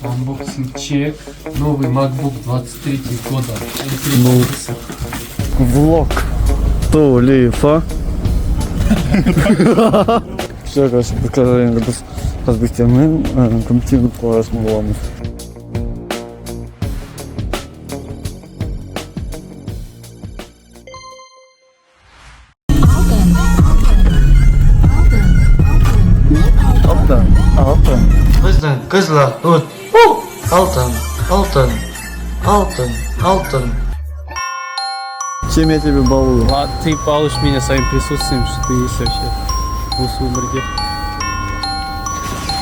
Unboxing чек. Новый MacBook 23 года. Влог Толифа. Все, короче, покажем біз Өзбекстанның компьютерлік қаласын боламыз. Алтын. Біздің қызлар от. Алтын. Чем я тебе балую? А ты балуешь меня своим присутствием, что ты есть вообще в сумерке.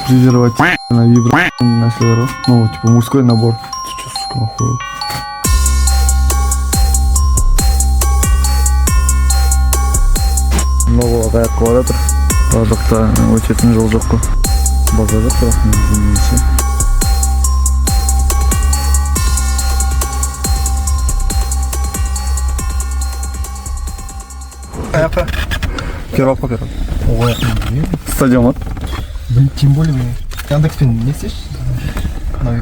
Презерватив на вибро на серу. Ну, типа мужской набор. Ты че, сука, охуел? Нового аяқ қылып жатыр. Бар жақта өтетін жол жоқ қой. Базар жоқ бірақ негізінен. Это первый покер. Ой, Стадион, тем более Яндекспен не сешь?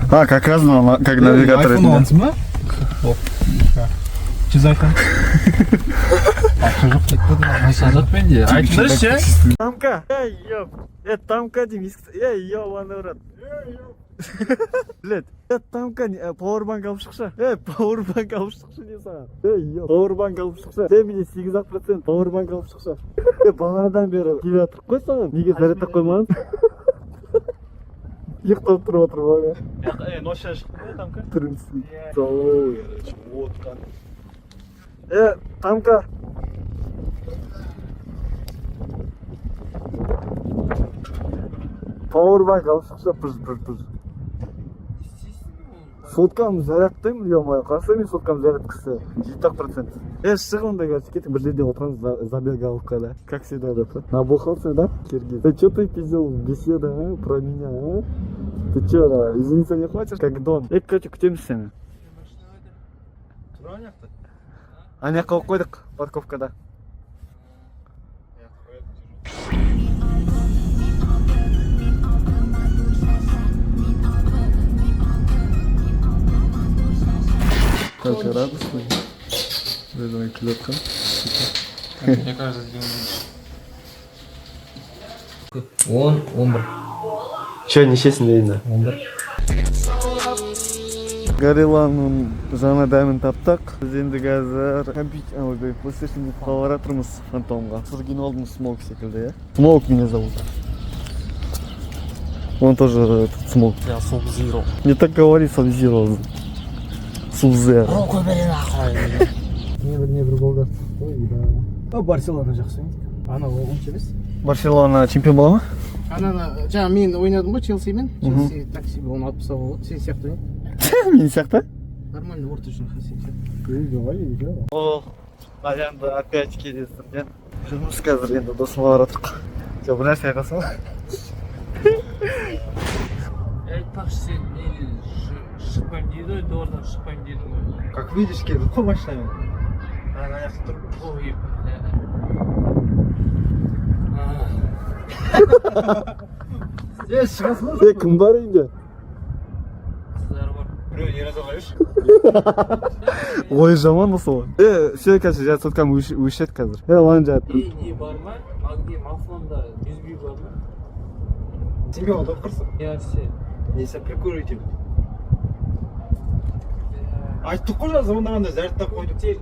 А, как раз как навигатор. iPhone алансың ба? Жүз айфон. Ақша жоқ кетті. Сағат менде. Айтыңдаршы. Тамка! Эй, ёп! Тамка деймін. Эй, ёбаный в рот. Блядь, тамка пауэрбанк алып шықшы. Пауэрбанк алып шықшы не саған. Ёп, пауэрбанк алып шықшы. Сен менен 8% пауэрбанк алып шықшы. Бағанадан бері келе жатырық қой саған. Неге зарядтап қоймадың? Ұйықтап тұрып отыр бала. Ночью шықты тамка? Түрінсің. Отқан. Тамка! Пауэрбанк алып шықшы, пыж. Соткам зарядтаймын, ё-моё, қарсы мен соткам зарядкасы 7%. Шық онда короче, кетіп бір жерде отырамыз, забегаловка, да? Как всегда, да? Набухался, да, Киргиз? Ты чё ты пиздел беседа, а? Про меня, а? Ты чё, да? Извиниться не хочешь, как Дон? Короче, күтеміз сені. Тұра аяқты? Ана жаққа қойдық, парковкада. Как радостный. Вызванный клёпка. Мне кажется, 11. Че, нешесін дейін? 11. Горилланың жаңа дәмін таптық. Біз енді қазір PlayStation деп қалып жатырмыз Фантомға. Сұргин алдым Смоук секілді, я? Смоук меня зовут. Он тоже Смоук. я Sub-Zero. Не так говори, Sub-Zero. Sub-Zero. Не бір голдар. Ой, Барселона жақсы. Ана онша емес. Барселона чемпион бола ма? Ананы жаңа мен ойнадым ғой Челсимен. Челси такси оны алып тастауға болады. Сен сияқты ғой. Мен сияқты? Нормально орта үшін хасен. О, енді опять кездестім. Жұмыс қазір енді досыма баратырық. Жоқ, бір нәрсе айқасың ба? Айтпақшы сен шықпайым дейді ғой, дордан шықпайым дедің ғой. Как видишь, келді қой машинамен. Ана аяқта тұрып қойып. Шығасың ба? Кім бар үйінде? Қыздар бар. Біреу ер азалайыш. Ой, жаман осы ғой. Все, қазір жат соткам өшет қазір. Лан жат. Не бар ма? Магней мафонда 100 бүй бар ма? Сенге олда құрсың? Я все. Несі прикурите. Айттық қой жазы ондағанда зәрттап қойдық. Тек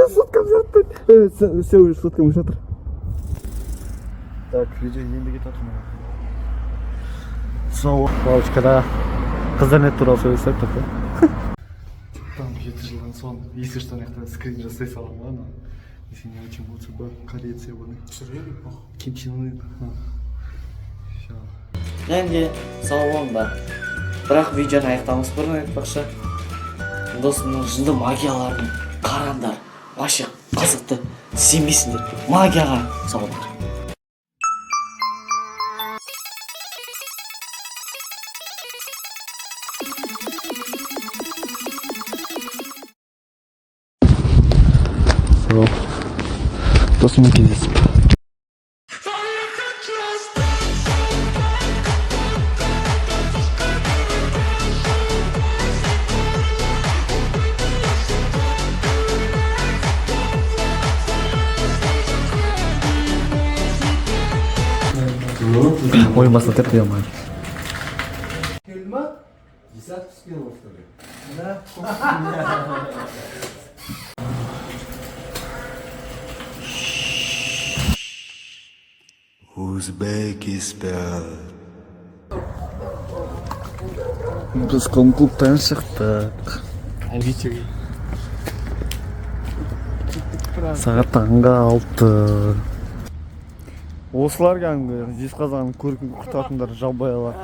Соткам жатыр. Все уже соткам жатыр. Так, видео енді кетатыр. Снова палочкада қыздарнет туралы сөйлесек так. Там 7 жылдан соң если что мына скрин жасай саламын ана. Если не очень лучше бы кореец ебаный. Ким Чен Ын. Всё. Енді сау болыңдар. Бірақ видеоны аяқтамас бұрын айтпақшы. Досымның жынды магияларын қараңдар. Вообще қызықты. Сенбейсіңдер. Магияға сау болыңдар. Досыммен кездесіп. ойбасына кетті ема. Біз клубтан шықтық. Сағат таңғы 6. Осылар кәдімгі Жезқазғанның көркін құртатындар жабайылар.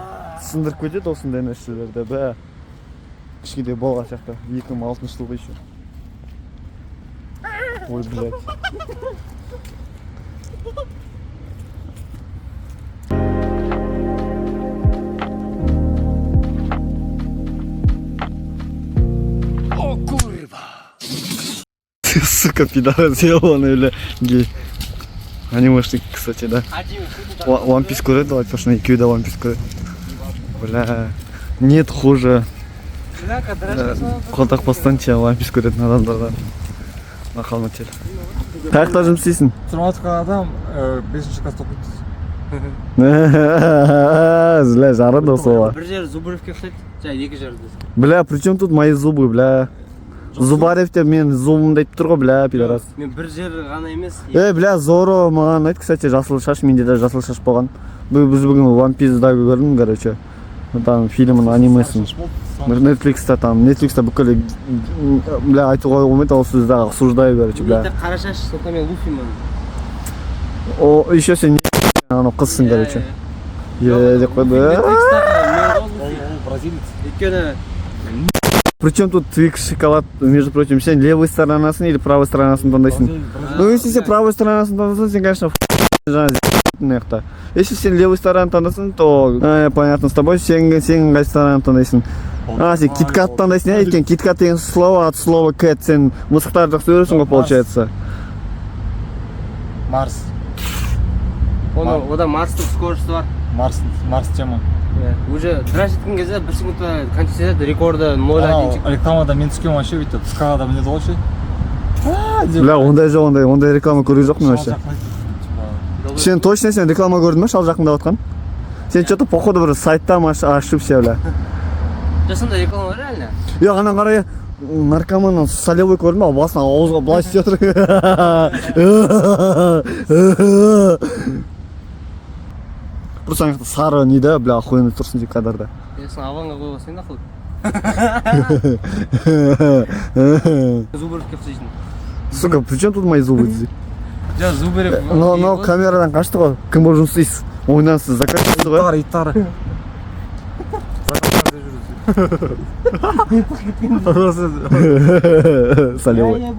Сындырып кетеді осындай нәрселерді. Бә кішкене болған сияқты 2006 жылғы еще. Ой, блядь. Сука, пидорас, ебаный, бля, гей. Анимешник, кстати, да. One Piece көреді, давай, потому что екеуі де One Piece көреді. Бля, нет хуже қолтақпастан чем One Piece көретін адамдардан. Мақал мәтел. Қаяқта жұмыс істейсің? Тұрмат адам 5-ші класс оқиды. Бля, жарады осы ола. Bir жер Зубаревке ұқсайды, жаңа екі жерде. Бля, при чем тут мои зубы, бля? Зубарев деп мен зубым деп тұр ғой, бля, пидорас. Мен бір жер ғана емес. Бля, Зоро маған айтты, кстати, жасыл шаш, менде де жасыл шаш болған. Біз бүгін One Piece'да көрдім, короче. Там фильмін, анимесін. Netflix'та там, Netflix'та бүкіл, бля, айтуға болмайды, ол сөзді осуждаю, короче, бля. Мен қара шаш, сондықтан мен Луфимін. О, еще сен анау қызсың, короче. Деп қойды. Өйткені Причем тут Твикс шоколад, между прочим, сен левой сторонасың или правой сторонасың таңдайсың? Ну, если сен правой сторонасың таңдайсың, сен, конечно, жаңа наяқта. Если сен левой стороны таңдайсың, то понятно с тобой, сен қай стороны таңдайсың. Сен киткат таңдайсың, екен киткат деген слово от слова кэт, сен мысықтар жақсы көресің ғой, получается. Марс. Ода Марстың скорості бар. Марс тема. Уже драж еткен кезде 1 секундта кончится рекорды 0.1. Рекламада мен түскен вообще бүйтіп скалада мінеді ғой ше. Бля, ондай жоқ, ондай реклама көрген жоқпын вообще. Сен точно сен реклама көрдің ма, шал жақында отқан? Сен что-то походу бір сайттан ошибся, бля. Жасында реклама бар реально? Ана қарай наркоманнан солевой көрдің ба, басына ауызға былай істеп Просто ана сары не да, бля, охуенный тұрсын деп кадрда. Сен аванға қойып алсаң нахуй. Зубаревке ұқсайсың. Сука, при чем тут мои зубы дези? Жа Зубарев. Но камерадан қашты ғой, кім болып жұмыс істейсіз? Ойынан сіз закатсыз ғой? Иттары. Солевой.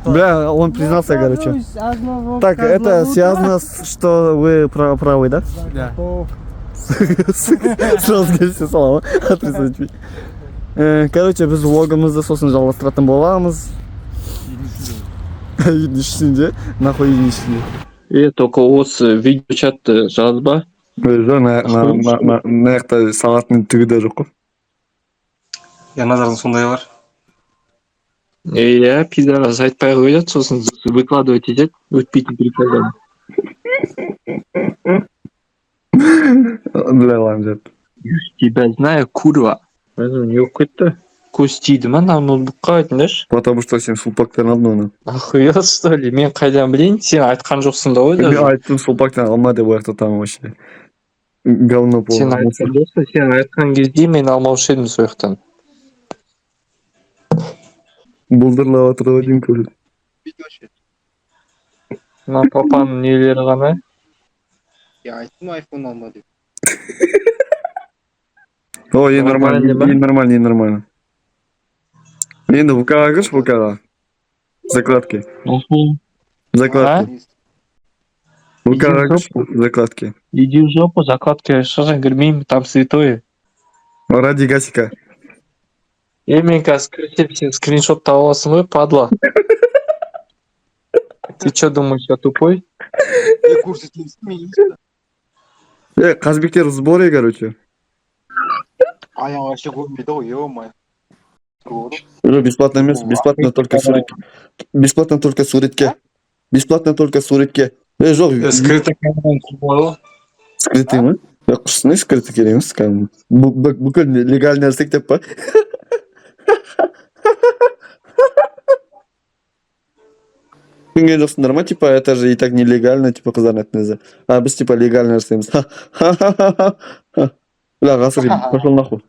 Бля, он признался, короче. Так, это связано с, что вы правый, да? Да. Сразу келсе салама, отрицать. Короче, біз влогымызды сосын жалғастыратын боламыз. Үйдің нахуй үйдің Только осы видеочатты жазба. Жоқ, на жақта сағатының түгі де жоқ қой. Яназардың сондай бар. Иә, пидорас айтпай қояды, сосын выкладывать етеді, өтпейтін приколдан. Бля, ладно, жет. Тебя знаю, курва. Не оқып кетті. Көз тиді ма, ноутбукқа айтыңдашы. Потому что сен сулпактан алдың оны. Охуел, что ли? Мен қайдан білейін, сен айтқан жоқсың да ғой Мен даже. айттым сулпактан алма деп ояқта там вообще. Говно полное. Сен айтқан жоқсың, сен айтқан кезде мен алмаушы едім сол жақтан. Бұлдырлап отыр ғой деймін көреді. Мына папаның нелері ғана. Я айттым айфон алма деп. О, ей нормально, Нормально, ей нормально, ей нормально. Енді ВК-ға кірші, ВК-ға. Закладки. Закладки. ВК-ға кірші, закладки. Иди в жопу, закладки, что же, гермим, там святое. Ради Гасика. Мен қазір кірсеп сен скриншот тауып аласың ғой, падла. Ты что думаешь, я тупой? Қазбектер в сборе, короче. Аян вообще көрмейді ғой, ё-моё. Уже бесплатно емес, бесплатно только суретке. Бесплатно только суретке. Бесплатно только суретке. Жоқ, Скрытый камераның бар ғой. Скрытый ма? Кушсуны скрытый керек емес кәдімгі. Бүкіл легальный нәрсе деп па? Күнге жоқсыңдар ма? Типа, это же и так нелегально, типа, қыздардың айтқан А біз, типа, легальный нәрсеміз. Бля, ғасыр, пошел нахуй.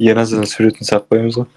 Еразаның суретін салып қоямыз ғой.